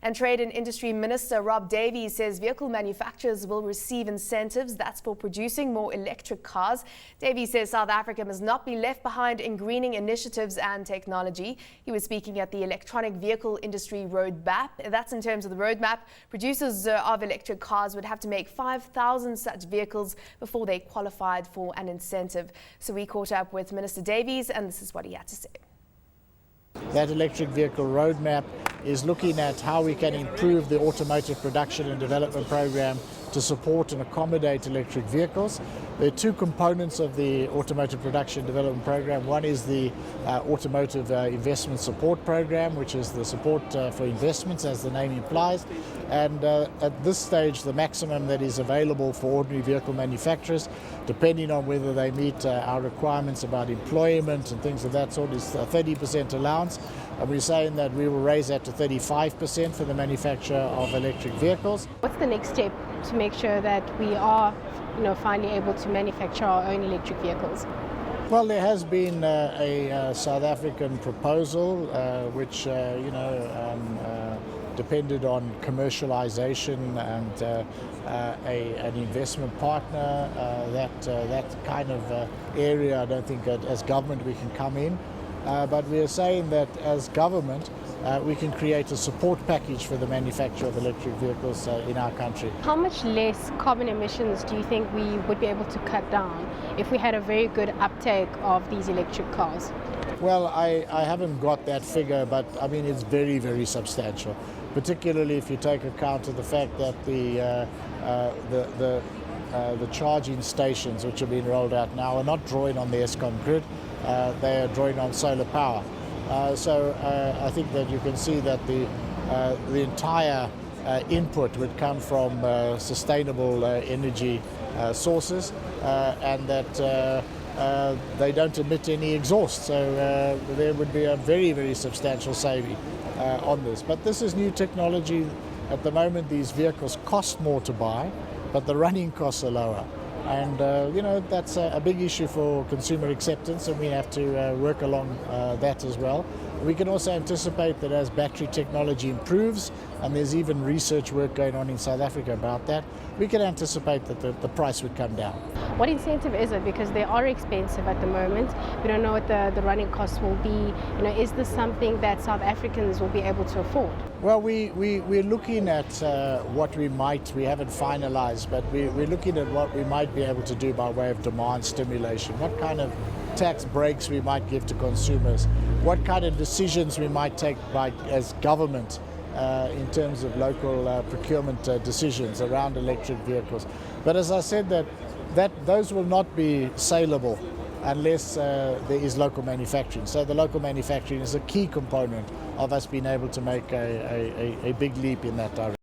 And Trade and Industry Minister Rob Davies says vehicle manufacturers will receive incentives. That's for producing more electric cars. Davies says South Africa must not be left behind in greening initiatives and technology. He was speaking at the Electronic Vehicle Industry Roadmap. That's in terms of the roadmap. Producers of electric cars would have to make 5,000 such vehicles before they qualified for an incentive. So we caught up with Minister Davies, and this is what he had to say. That electric vehicle roadmap is looking at how we can improve the automotive production and development program to support and accommodate electric vehicles. There are two components of the automotive production development program. One is the automotive investment support program, which is the support for investments, as the name implies. And at this stage, the maximum that is available for ordinary vehicle manufacturers, depending on whether they meet our requirements about employment and things of that sort, is a 30% allowance. And we're saying that we will raise that to 35% for the manufacture of electric vehicles. What's the next step to make sure that we are, finally able to manufacture our own electric vehicles? Well, there has been a South African proposal which, depended on commercialization and an investment partner. That kind of area, I don't think as government we can come in. But we are saying that as government, we can create a support package for the manufacture of electric vehicles in our country. How much less carbon emissions do you think we would be able to cut down if we had a very good uptake of these electric cars? Well, I haven't got that figure, but I mean it's very, very substantial, particularly if you take account of the fact that the charging stations which are being rolled out now are not drawing on the Eskom grid, they are drawing on solar power. So I think that you can see that the entire input would come from sustainable energy sources, and that they don't emit any exhaust. So there would be a very, very substantial saving on this. But this is new technology. At the moment, these vehicles cost more to buy, but the running costs are lower. And, that's a big issue for consumer acceptance, and we have to work along that as well. We can also anticipate that as battery technology improves, and there's even research work going on in South Africa about that, we can anticipate that the price would come down. What incentive is it? Because they are expensive at the moment. We don't know what the running costs will be. Is this something that South Africans will be able to afford? Well, we're looking at we haven't finalized, but we're looking at what we might be able to do by way of demand stimulation. What kind of tax breaks we might give to consumers, what kind of decisions we might take as government in terms of local procurement decisions around electric vehicles. But as I said, those will not be saleable unless there is local manufacturing. So the local manufacturing is a key component of us being able to make a big leap in that direction.